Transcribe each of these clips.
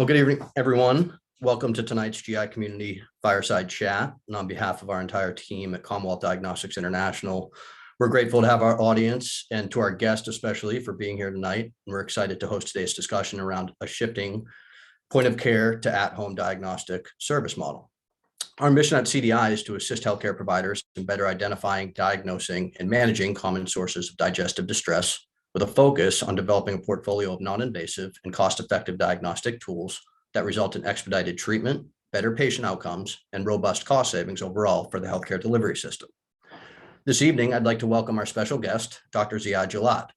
Well, good evening, everyone. Welcome to tonight's GI Community Fireside Chat. And on behalf of our entire team at Commonwealth Diagnostics International, we're grateful to have our audience and to our guest especially for being here tonight. And we're excited to host today's discussion around a shifting point of care to at-home diagnostic service model. Our mission at CDI is to assist healthcare providers in better identifying, diagnosing, and managing common sources of digestive distress, with a focus on developing a portfolio of non-invasive and cost-effective diagnostic tools that result in expedited treatment, better patient outcomes, and robust cost savings overall for the healthcare delivery system. This evening, I'd like to welcome our special guest, Dr. Ziad Gellad.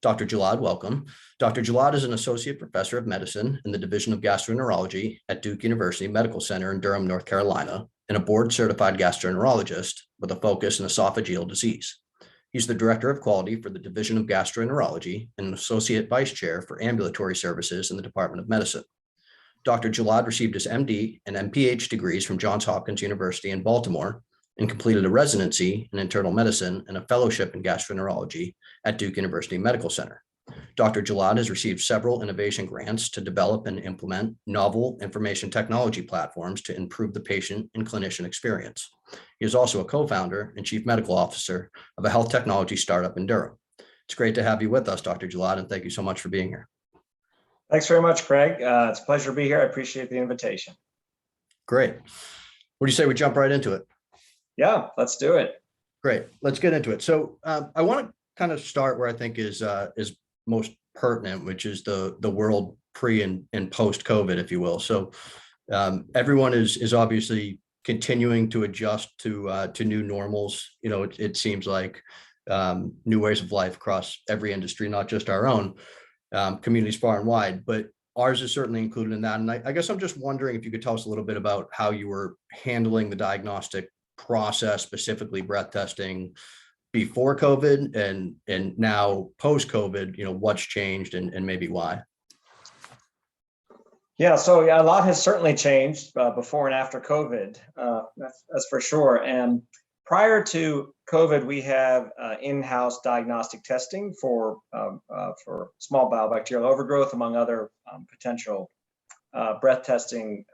Dr. Gellad, welcome. Dr. Gellad is an associate professor of medicine in the Division of Gastroenterology at Duke University Medical Center in Durham, North Carolina, and a board-certified gastroenterologist with a focus in esophageal disease. He's the Director of Quality for the Division of Gastroenterology and an Associate Vice Chair for Ambulatory Services in the Department of Medicine. Dr. Gellad received his MD and MPH degrees from Johns Hopkins University in Baltimore and completed a residency in internal medicine and a fellowship in gastroenterology at Duke University Medical Center. Dr. Gellad has received several innovation grants to develop and implement novel information technology platforms to improve the patient and clinician experience. He is also a co-founder and chief medical officer of a health technology startup in Durham. It's great to have you with us, Dr. Gellad, and thank you so much for being here. Thanks very much, Craig. It's a pleasure to be here. I appreciate the invitation. Great. What do you say we jump right into it? Yeah, let's do it. Great. Let's get into it. So I want to kind of start where I think is most pertinent, which is the world pre and post COVID, if you will. So everyone is obviously continuing to adjust to new normals. You know, it seems like new ways of life across every industry, not just our own communities far and wide, but ours is certainly included in that. And I guess I'm just wondering if you could tell us a little bit about how you were handling the diagnostic process, specifically breath testing, before COVID and now post COVID. You know, what's changed and maybe why? Yeah, so a lot has certainly changed before and after COVID. That's for sure. And prior to COVID, we have in-house diagnostic testing for small bowel bacterial overgrowth, among other potential breath testing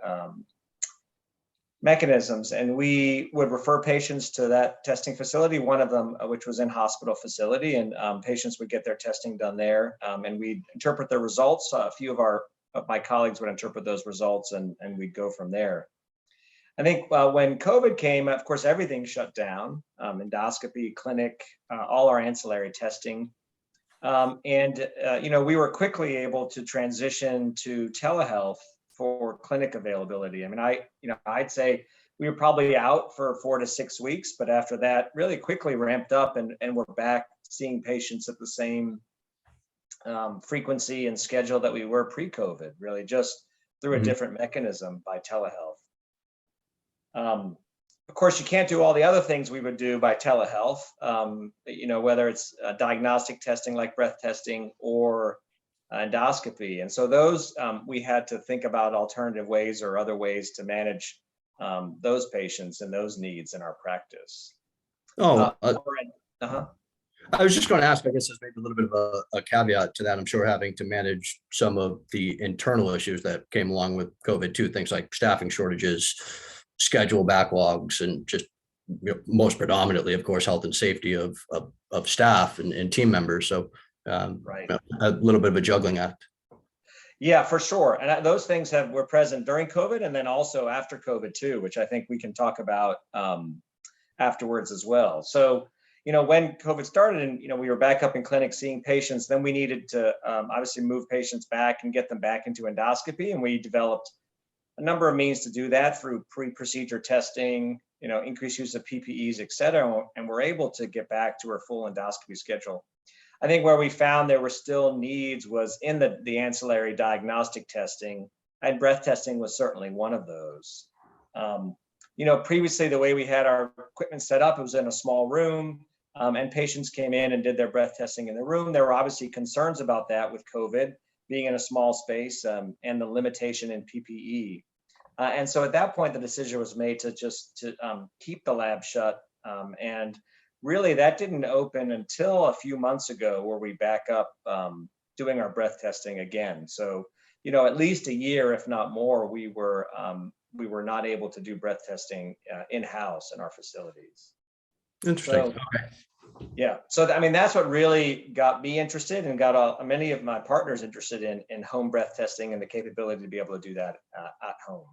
mechanisms, and we would refer patients to that testing facility, one of them which was in hospital facility, and patients would get their testing done there, and we'd interpret the results. A few of my colleagues would interpret those results, and we'd go from there. I think when COVID came, of course, everything shut down, endoscopy, clinic, all our ancillary testing, and we were quickly able to transition to telehealth for clinic availability. I mean, I'd say we were probably out for 4 to 6 weeks, but after that, really quickly ramped up, and we're back seeing patients at the same frequency and schedule that we were pre-COVID, really just through a different mechanism by telehealth. Of course, you can't do all the other things we would do by telehealth, whether it's diagnostic testing like breath testing or endoscopy. And so those, we had to think about alternative ways or other ways to manage those patients and those needs in our practice. I was just going to ask, I guess there's maybe a little bit of a caveat to that. I'm sure having to manage some of the internal issues that came along with COVID too, things like staffing shortages, schedule backlogs, and just most predominantly, of course, health and safety of staff and team members. So right, a little bit of a juggling act. Yeah, for sure. And those things were present during COVID and then also after COVID too, which I think we can talk about afterwards as well. So, when COVID started and, we were back up in clinic seeing patients, then we needed to obviously move patients back and get them back into endoscopy. And we developed a number of means to do that through pre-procedure testing, increased use of PPEs, et cetera. And we're able to get back to our full endoscopy schedule. I think where we found there were still needs was in the ancillary diagnostic testing, and breath testing was certainly one of those. Previously the way we had our equipment set up, it was in a small room, and patients came in and did their breath testing in the room. There were obviously concerns about that with COVID, being in a small space, and the limitation in PPE. And so at that point, the decision was made to keep the lab shut, and really, that didn't open until a few months ago, where we back up doing our breath testing again. So at least a year, if not more, we were not able to do breath testing in-house in our facilities. Interesting. So, yeah. So, I mean, that's what really got me interested and got many of my partners interested in home breath testing and the capability to be able to do that at home.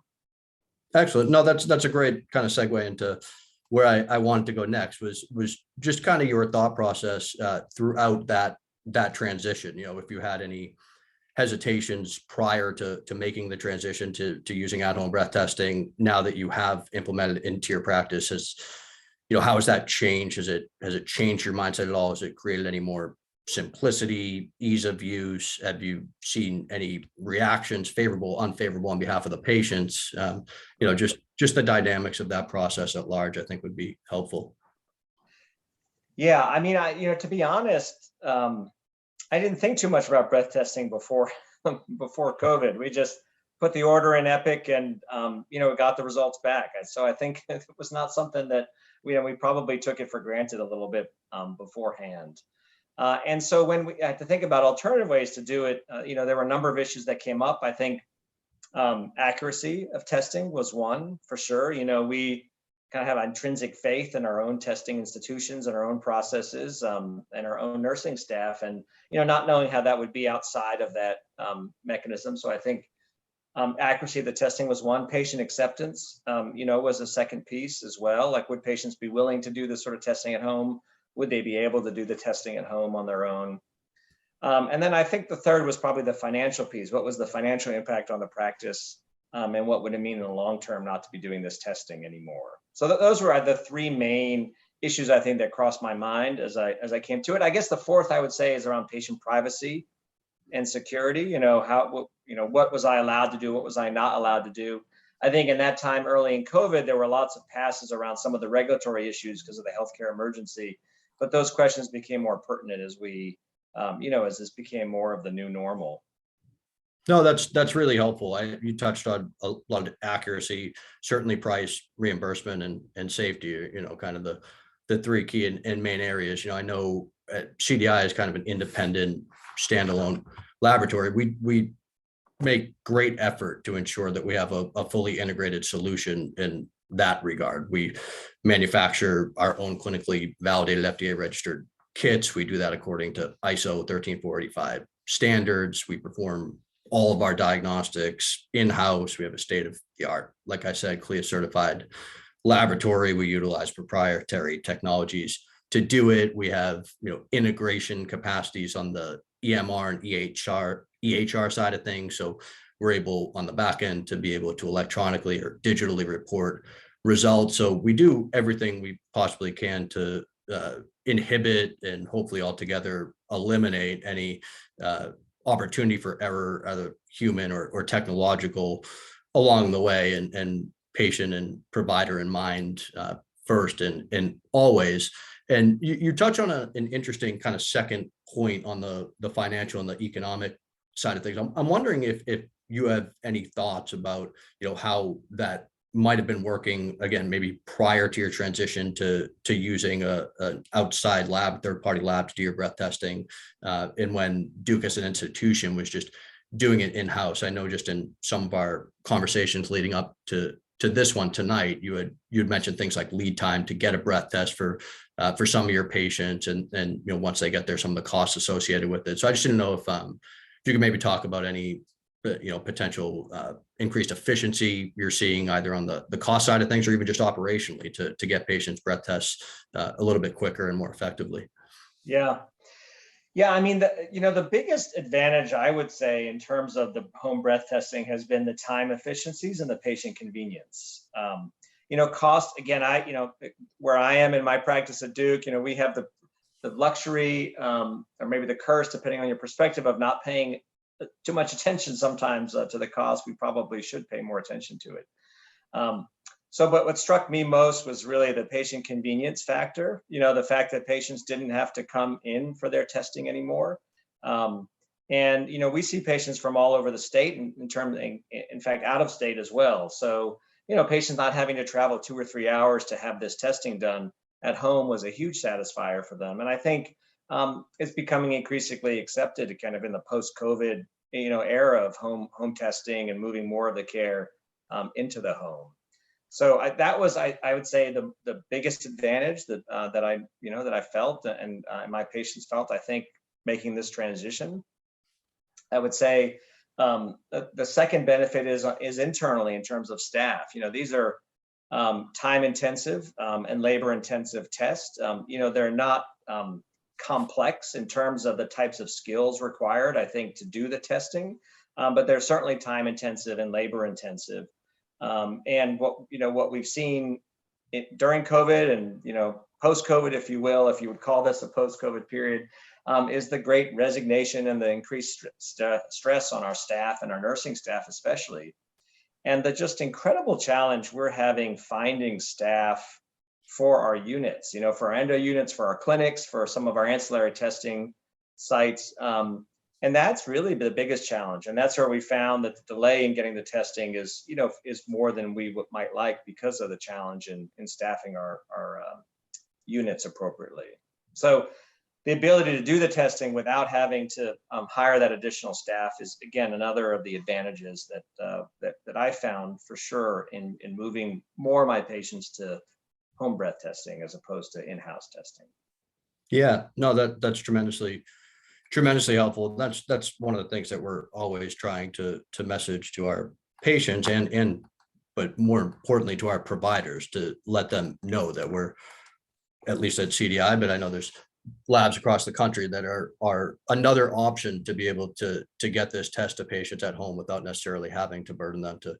Excellent. No, that's a great kind of segue into where I wanted to go next was just kind of your thought process throughout that transition. If you had any hesitations prior to making the transition to using at-home breath testing, now that you have implemented into your practice, how has that changed? Has it changed your mindset at all? Has it created any more simplicity, ease of use? Have you seen any reactions, favorable, unfavorable, on behalf of the patients? Just the dynamics of that process at large, I think would be helpful. Yeah, I mean, to be honest, I didn't think too much about breath testing before COVID. We just put the order in Epic and got the results back. So I think it was not something that we probably took it for granted a little bit beforehand. And so when we had to think about alternative ways to do it, there were a number of issues that came up. I think accuracy of testing was one for sure. We kind of have intrinsic faith in our own testing institutions and our own processes and our own nursing staff, and not knowing how that would be outside of that mechanism. So I think accuracy of the testing was one. Patient acceptance, was a second piece as well. Like, would patients be willing to do this sort of testing at home? Would they be able to do the testing at home on their own? And then I think the third was probably the financial piece. What was the financial impact on the practice? And what would it mean in the long term not to be doing this testing anymore? So those were the three main issues I think that crossed my mind as I came to it. I guess the fourth I would say is around patient privacy and security. What was I allowed to do? What was I not allowed to do? I think in that time early in COVID, there were lots of passes around some of the regulatory issues because of the healthcare emergency. But those questions became more pertinent as as this became more of the new normal. No, that's really helpful. You touched on a lot of accuracy, certainly price, reimbursement, and safety, kind of the three key and main areas. I know CDI is kind of an independent, standalone laboratory. We make great effort to ensure that we have a fully integrated solution in that regard. We manufacture our own clinically validated FDA registered kits. We do that according to ISO 13485 standards. We perform all of our diagnostics in-house. We have a state-of-the-art, like I said, CLIA certified laboratory. We utilize proprietary technologies to do it. We have, integration capacities on the EMR and EHR side of things. So we're able on the back end to be able to electronically or digitally report results. So we do everything we possibly can to inhibit and hopefully altogether eliminate any opportunity for error, either human or technological, along the way, and patient and provider in mind first and always. And you touch on an interesting kind of second point on the financial and the economic side of things. I'm wondering if you have any thoughts about how that might have been working, again, maybe prior to your transition to using an outside lab, third-party lab to do your breath testing, and when Duke as an institution was just doing it in-house. I know just in some of our conversations leading up to this one tonight, you had mentioned things like lead time to get a breath test for some of your patients, and once they get there, some of the costs associated with it. So I just didn't know if you could maybe talk about any potential increased efficiency you're seeing either on the cost side of things or even just operationally to get patients breath tests a little bit quicker and more effectively. Yeah. I mean, the biggest advantage I would say in terms of the home breath testing has been the time efficiencies and the patient convenience. Cost, again, where I am in my practice at Duke, we have the luxury or maybe the curse, depending on your perspective, of not paying too much attention sometimes to the cost. We probably should pay more attention to it. But what struck me most was really the patient convenience factor, the fact that patients didn't have to come in for their testing anymore. And we see patients from all over the state, in fact, out of state as well. So, patients not having to travel 2 or 3 hours to have this testing done at home was a huge satisfier for them. And I think it's becoming increasingly accepted kind of in the post-COVID era of home testing and moving more of the care into the home. So that was, I would say, the biggest advantage that I felt, and my patients felt, I think, making this transition. I would say the second benefit is internally in terms of staff. These are time intensive and labor intensive tests. They're not complex in terms of the types of skills required, I think, to do the testing, but they're certainly time intensive and labor intensive. And what we've seen during COVID and post-COVID, if you would call this a post-COVID period, is the great resignation and the increased stress on our staff and our nursing staff especially, and the just incredible challenge we're having finding staff for our units, for our endo units, for our clinics, for some of our ancillary testing sites. And that's really the biggest challenge. And that's where we found that the delay in getting the testing is more than we might like because of the challenge in staffing our units appropriately. So the ability to do the testing without having to hire that additional staff is, again, another of the advantages that I found for sure in moving more of my patients to home breath testing as opposed to in-house testing. Yeah, no, that's tremendously helpful. That's one of the things that we're always trying to message to our patients and but more importantly to our providers, to let them know that we're, at least at CDI, but I know there's labs across the country that are another option to be able to get this test to patients at home without necessarily having to burden them to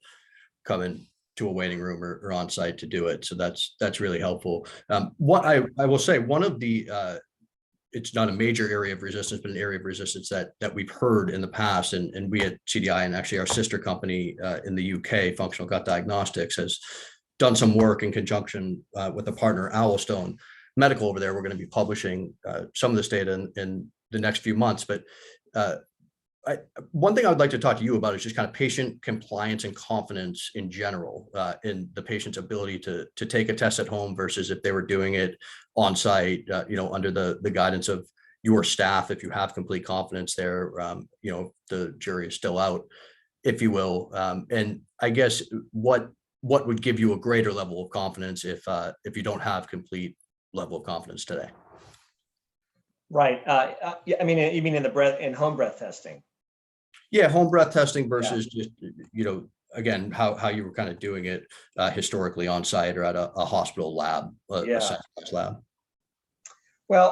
come in to a waiting room or on site to do it. So that's really helpful. What I will say, one of the it's not a major area of resistance, but an area of resistance that we've heard in the past, and we at CDI and actually our sister company in the UK, Functional Gut Diagnostics, has done some work in conjunction with a partner, Owlstone Medical over there. We're going to be publishing some of this data in the next few months. But one thing I would like to talk to you about is just kind of patient compliance and confidence in general in the patient's ability to take a test at home versus if they were doing it on site, under the guidance of your staff. If you have complete confidence there, the jury is still out, if you will. And I guess what would give you a greater level of confidence if you don't have complete level of confidence today? Right. Yeah, I mean, you mean in home breath testing? Yeah, home breath testing versus just, again, how you were kind of doing it historically on site or at a hospital lab, a centralized lab. Well,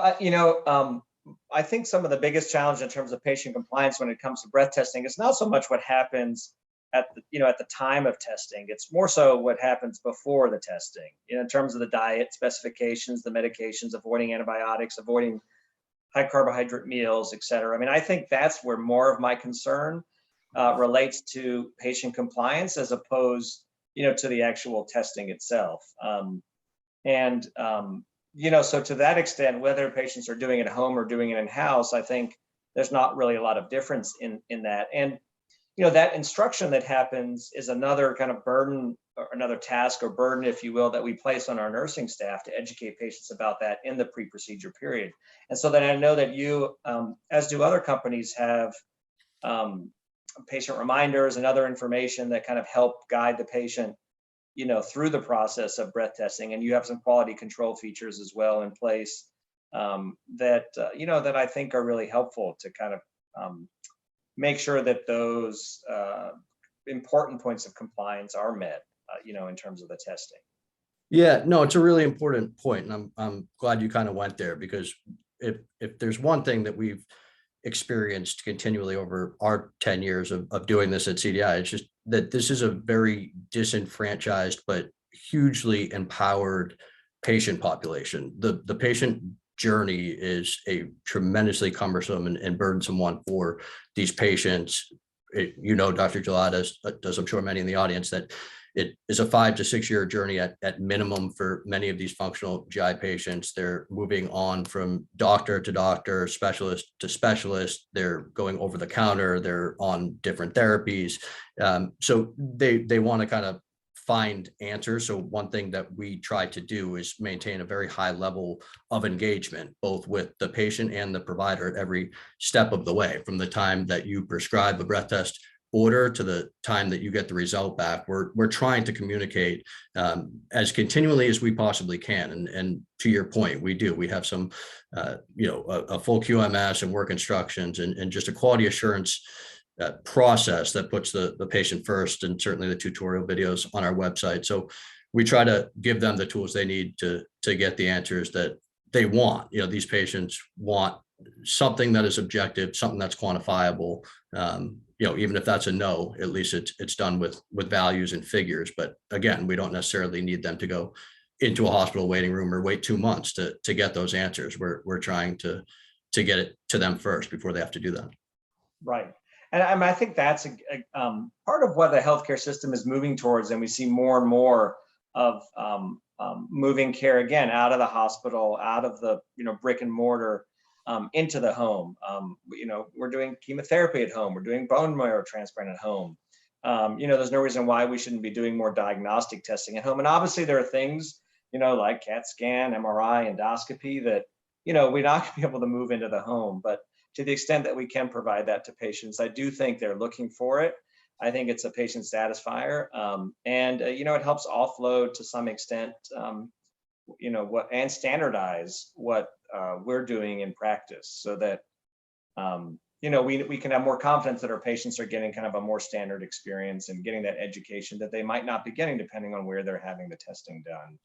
I think some of the biggest challenge in terms of patient compliance when it comes to breath testing is not so much what happens at the time of testing. It's more so what happens before the testing, in terms of the diet specifications, the medications, avoiding antibiotics, avoiding high carbohydrate meals, et cetera. I mean, I think that's where more of my concern relates to patient compliance as opposed, to the actual testing itself. So to that extent, whether patients are doing it at home or doing it in-house, I think there's not really a lot of difference in that. And, that instruction that happens is another kind of burden or another task or burden, if you will, that we place on our nursing staff to educate patients about that in the pre-procedure period. And so then I know that you, as do other companies, have patient reminders and other information that kind of help guide the patient, through the process of breath testing. And you have some quality control features as well in place that I think are really helpful to kind of make sure that those important points of compliance are met, in terms of the testing. Yeah, no, it's a really important point, and I'm glad you kind of went there, because if there's one thing that we've experienced continually over our 10 years of doing this at CDI, it's just that this is a very disenfranchised but hugely empowered patient population. The patient journey is a tremendously cumbersome and burdensome one for these patients. Dr. Gellad, as I'm sure many in the audience, that it is a 5 to 6 year journey at minimum for many of these functional GI patients. They're moving on from doctor to doctor, specialist to specialist. They're going over the counter. They're on different therapies. So they want to kind of find answers. So one thing that we try to do is maintain a very high level of engagement, both with the patient and the provider at every step of the way, from the time that you prescribe a breath test order to the time that you get the result back. We're trying to communicate as continually as we possibly can. And to your point, we have some, a full QMS and work instructions and just a quality assurance process that puts the patient first, and certainly the tutorial videos on our website. So we try to give them the tools they need to get the answers that they want. These patients want something that is objective, something that's quantifiable. Even if that's a no, at least it's done with values and figures. But again, we don't necessarily need them to go into a hospital waiting room or wait 2 months to get those answers. We're trying to get it to them first before they have to do that. Right. And I think that's part of what the healthcare system is moving towards, and we see more and more of moving care again out of the hospital, out of the brick and mortar, into the home. We're doing chemotherapy at home. We're doing bone marrow transplant at home. There's no reason why we shouldn't be doing more diagnostic testing at home. And obviously there are things, like CAT scan, MRI, endoscopy that, we're not going to be able to move into the home. But to the extent that we can provide that to patients, I do think they're looking for it. I think it's a patient satisfier. And it helps offload to some extent, and standardize what we're doing in practice, so that we can have more confidence that our patients are getting kind of a more standard experience and getting that education that they might not be getting depending on where they're having the testing done.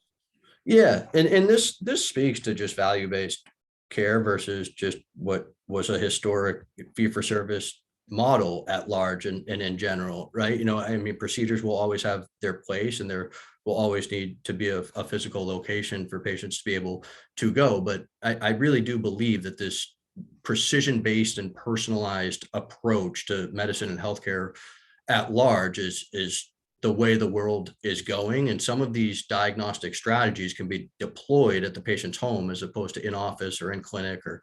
Yeah, and this speaks to just value-based care versus just what was a historic fee-for-service model at large and in general, right? Procedures will always have their place, and there will always need to be a physical location for patients to be able to go. But I really do believe that this precision-based and personalized approach to medicine and healthcare at large is the way the world is going. And some of these diagnostic strategies can be deployed at the patient's home as opposed to in office or in clinic or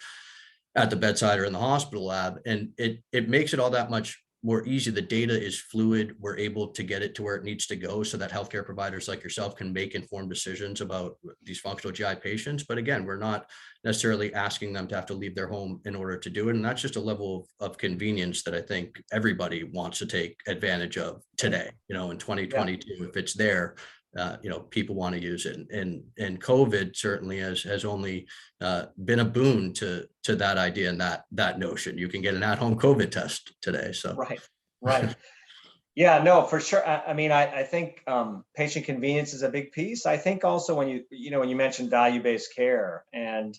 at the bedside or in the hospital lab. And it makes it all that much more easy. The data is fluid. We're able to get it to where it needs to go so that healthcare providers like yourself can make informed decisions about these functional GI patients. But again, we're not necessarily asking them to have to leave their home in order to do it. And that's just a level of convenience that I think everybody wants to take advantage of today. In 2022, if it's there, people want to use it. And COVID certainly has only been a boon to that idea and that notion. You can get an at-home COVID test today. So right. Yeah, no, for sure. I think patient convenience is a big piece. I think also when you mentioned value-based care, and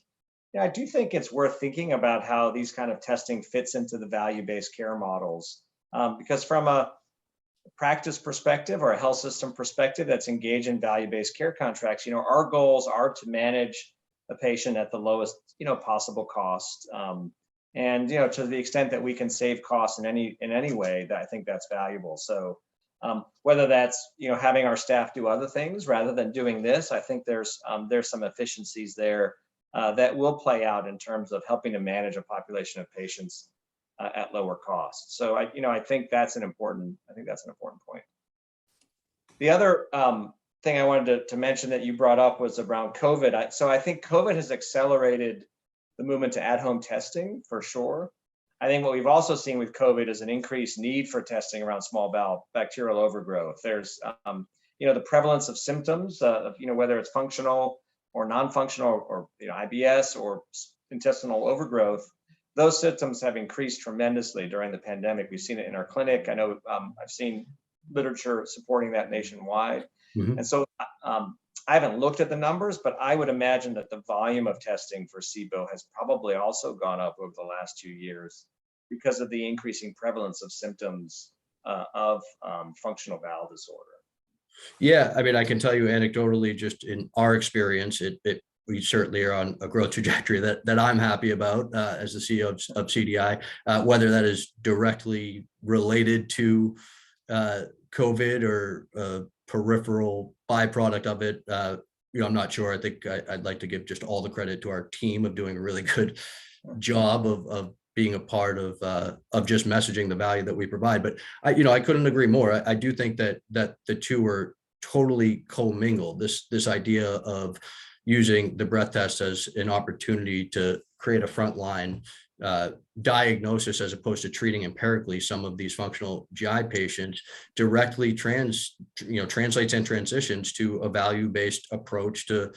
I do think it's worth thinking about how these kind of testing fits into the value-based care models, because from a practice perspective or a health system perspective that's engaged in value-based care contracts, our goals are to manage a patient at the lowest possible cost, and to the extent that we can save costs in any way, that I think that's valuable. So whether that's having our staff do other things rather than doing this, I think there's some efficiencies there that will play out in terms of helping to manage a population of patients at lower cost. So I think that's an important point. The other thing I wanted to mention that you brought up was around COVID. So I think COVID has accelerated the movement to at-home testing for sure. I think what we've also seen with COVID is an increased need for testing around small bowel bacterial overgrowth. There's the prevalence of symptoms whether it's functional or non-functional or IBS or intestinal overgrowth. Those symptoms have increased tremendously during the pandemic. We've seen it in our clinic. I know I've seen literature supporting that nationwide. Mm-hmm. And so I haven't looked at the numbers, but I would imagine that the volume of testing for SIBO has probably also gone up over the last 2 years because of the increasing prevalence of symptoms of functional bowel disorder. Yeah, I can tell you anecdotally, just in our experience, we certainly are on a growth trajectory that I'm happy about as the CEO of CDI, whether that is directly related to COVID or a peripheral byproduct of it. I'm not sure. I think I'd like to give just all the credit to our team of doing a really good job of being a part of just messaging the value that we provide. But I couldn't agree more. I do think that the two are totally commingled. This idea of using the breath test as an opportunity to create a frontline diagnosis as opposed to treating empirically some of these functional GI patients directly translates and transitions to a value-based approach to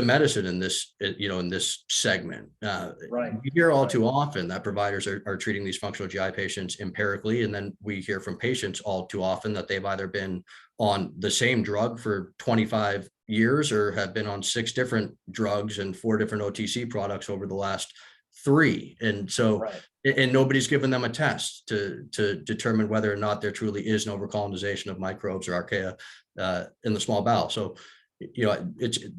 medicine in this, in this segment. Right. We hear all too often that providers are treating these functional GI patients empirically, and then we hear from patients all too often that they've either been on the same drug for 25 years or have been on 6 different drugs and 4 different OTC products over the last 3. And so, Right. and nobody's given them a test to determine whether or not there truly is an overcolonization of microbes or archaea in the small bowel. So,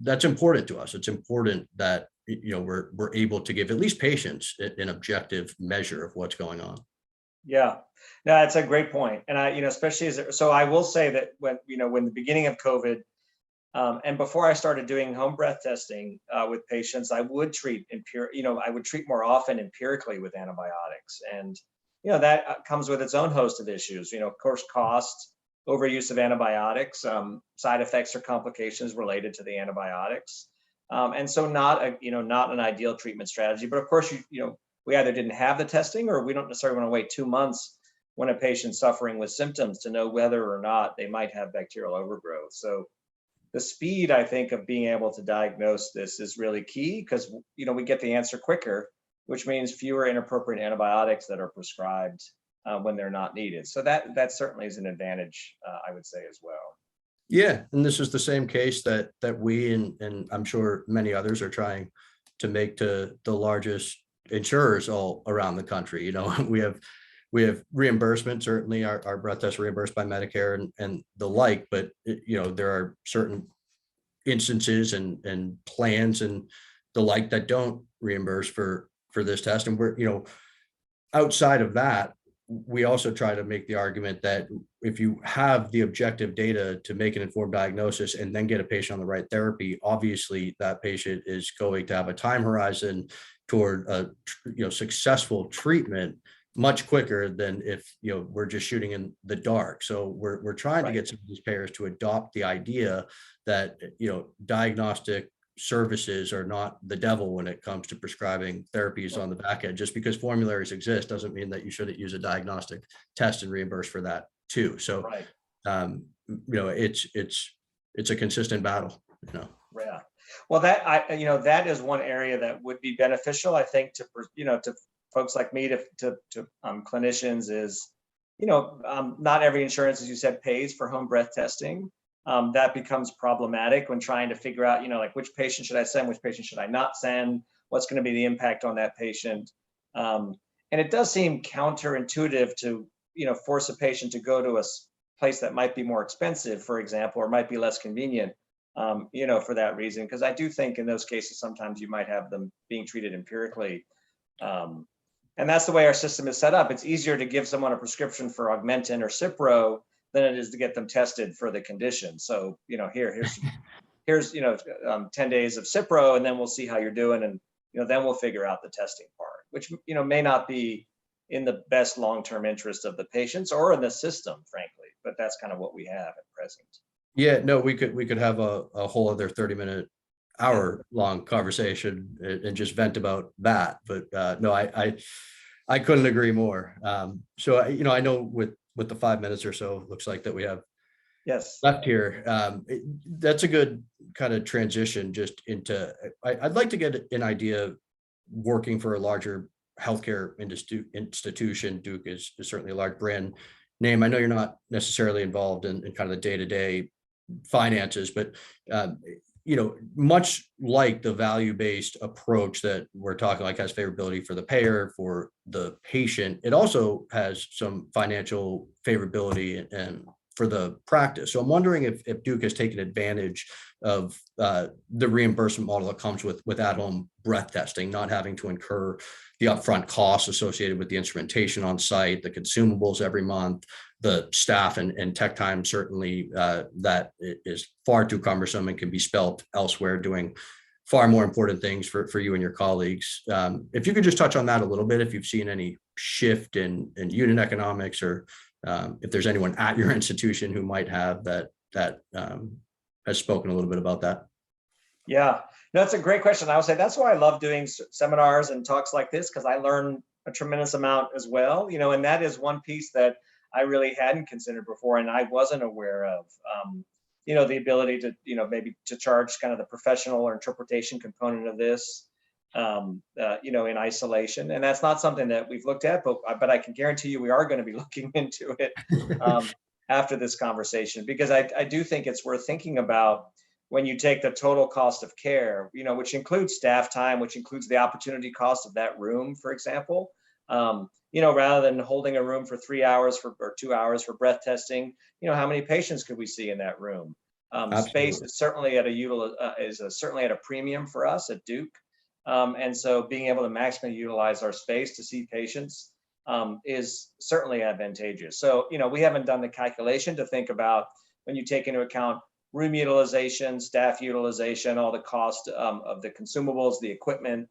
that's important to us. It's important that, we're able to give at least patients an objective measure of what's going on. Yeah, no, that's a great point. And especially so I will say that when the beginning of COVID, and before I started doing home breath testing with patients, I would treat more often empirically with antibiotics. And, that comes with its own host of issues, of course, cost, overuse of antibiotics, side effects or complications related to the antibiotics. And so not an ideal treatment strategy, but of course, we either didn't have the testing or we don't necessarily want to wait 2 months when a patient's suffering with symptoms to know whether or not they might have bacterial overgrowth. So the speed, I think, of being able to diagnose this is really key because, we get the answer quicker, which means fewer inappropriate antibiotics that are prescribed when they're not needed. So that certainly is an advantage, I would say as well. Yeah, and this is the same case that we and I'm sure many others are trying to make to the largest insurers all around the country. We have reimbursement. Certainly our breath tests reimbursed by Medicare and the like, but there are certain instances and plans and the like that don't reimburse for this test. And we're, outside of that, we also try to make the argument that if you have the objective data to make an informed diagnosis and then get a patient on the right therapy, obviously that patient is going to have a time horizon toward a successful treatment much quicker than if we're just shooting in the dark. So we're trying to get some of these payers to adopt the idea that diagnostic services are not the devil when it comes to prescribing therapies on the back end. Just because formularies exist doesn't mean that you shouldn't use a diagnostic test and reimburse for that too. So it's a consistent battle. Yeah. Well, that is one area that would be beneficial, I think, to folks like me, to clinicians is, not every insurance, as you said, pays for home breath testing. That becomes problematic when trying to figure out, like which patient should I send, which patient should I not send, what's going to be the impact on that patient. And it does seem counterintuitive to, force a patient to go to a place that might be more expensive, for example, or might be less convenient, for that reason. Because I do think in those cases, sometimes you might have them being treated empirically. And that's the way our system is set up. It's easier to give someone a prescription for Augmentin or Cipro than it is to get them tested for the condition. So, here's 10 days of Cipro, and then we'll see how you're doing. And, then we'll figure out the testing part, which, may not be in the best long-term interest of the patients or in the system, frankly, but that's kind of what we have at present. Yeah, no, we could have a whole other 30-minute, hour-long conversation and just vent about that. But no, I couldn't agree more. So, I know with the 5 minutes or so, it looks like that we have left here. That's a good kind of transition just into, I'd like to get an idea working for a larger healthcare institution. Duke is certainly a large brand name. I know you're not necessarily involved in kind of the day-to-day finances, but much like the value-based approach that we're talking like has favorability for the payer, for the patient, it also has some financial favorability and for the practice. So I'm wondering if Duke has taken advantage of the reimbursement model that comes with at-home breath testing, not having to incur the upfront costs associated with the instrumentation on site, the consumables every month, the staff and tech time, certainly that is far too cumbersome and can be spent elsewhere doing far more important things for you and your colleagues. If you could just touch on that a little bit, if you've seen any shift in unit economics, or if there's anyone at your institution who might have that that has spoken a little bit about that. Yeah, no, that's a great question. I would say that's why I love doing seminars and talks like this, because I learn a tremendous amount as well, and that is one piece that I really hadn't considered before, and I wasn't aware of, the ability to, maybe to charge kind of the professional or interpretation component of this, in isolation. And that's not something that we've looked at, but I can guarantee you we are going to be looking into it after this conversation, because I do think it's worth thinking about when you take the total cost of care, which includes staff time, which includes the opportunity cost of that room, for example, rather than holding a room for 3 hours or 2 hours for breath testing, how many patients could we see in that room? Space is certainly at a premium for us at Duke. And so being able to maximally utilize our space to see patients is certainly advantageous. So, we haven't done the calculation to think about when you take into account room utilization, staff utilization, all the cost of the consumables, the equipment,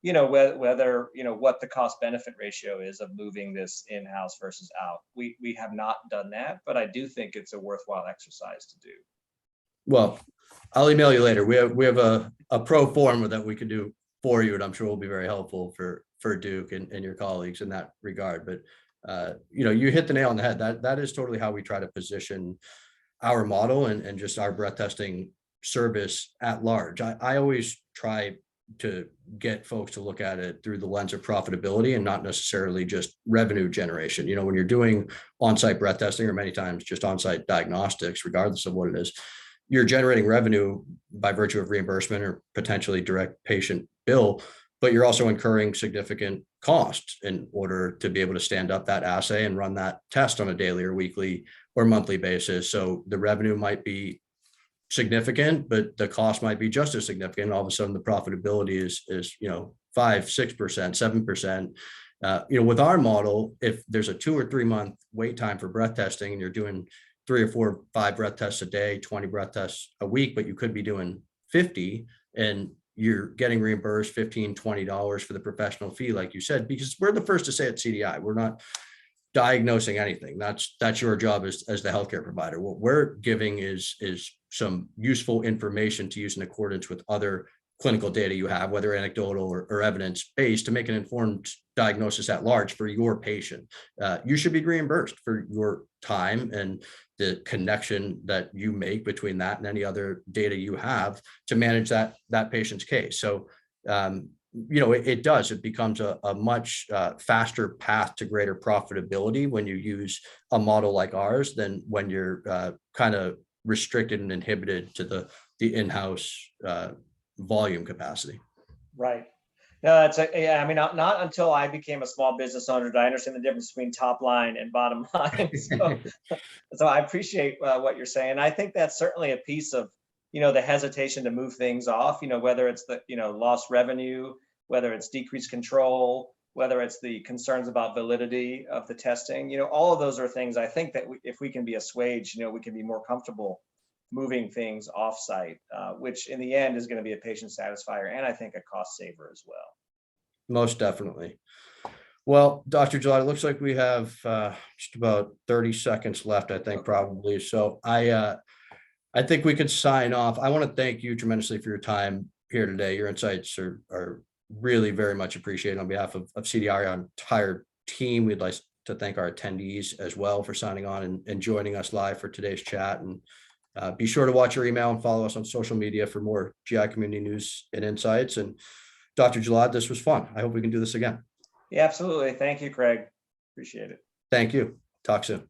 whether, what the cost benefit ratio is of moving this in-house versus out. We have not done that, but I do think it's a worthwhile exercise to do. Well, I'll email you later. We have a pro forma that we could do for you, and I'm sure will be very helpful for Duke and your colleagues in that regard. But you hit the nail on the head. That is totally how we try to position our model and just our breath testing service at large. I always try to get folks to look at it through the lens of profitability and not necessarily just revenue generation. When you're doing on-site breath testing, or many times just on-site diagnostics, regardless of what it is, you're generating revenue by virtue of reimbursement or potentially direct patient bill, but you're also incurring significant costs in order to be able to stand up that assay and run that test on a daily or weekly or monthly basis. So the revenue might be significant, but the cost might be just as significant. All of a sudden the profitability is 5%, 6%, 7%. With our model, if there's a 2 or 3 month wait time for breath testing and you're doing 3 or 4, 5 breath tests a day, 20 breath tests a week, but you could be doing 50, and you're getting reimbursed $15, $20 for the professional fee, like you said, because we're the first to say at CDI, we're not diagnosing anything. That's your job as the healthcare provider. What we're giving is some useful information to use in accordance with other clinical data you have, whether anecdotal or evidence-based, to make an informed diagnosis at large for your patient. You should be reimbursed for your time and the connection that you make between that and any other data you have to manage that patient's case. So, it becomes a much faster path to greater profitability when you use a model like ours than when you're kind of restricted and inhibited to the in-house volume capacity. Right. No, not until I became a small business owner did I understand the difference between top line and bottom line. So I appreciate what you're saying. I think that's certainly a piece of, the hesitation to move things off, whether it's the, lost revenue, whether it's decreased control, whether it's the concerns about validity of the testing, all of those are things I think that if we can be assuaged, we can be more comfortable moving things offsite, which in the end is going to be a patient satisfier and I think a cost saver as well. Most definitely. Well, Dr. Gellad, it looks like we have just about 30 seconds left, I think, probably. So I think we could sign off. I want to thank you tremendously for your time here today. Your insights are really very much appreciated. On behalf of CDI, our entire team, we'd like to thank our attendees as well for signing on and joining us live for today's chat. And be sure to watch your email and follow us on social media for more GI community news and insights. And Dr. Gellad, this was fun. I hope we can do this again. Yeah, absolutely. Thank you, Craig. Appreciate it. Thank you. Talk soon.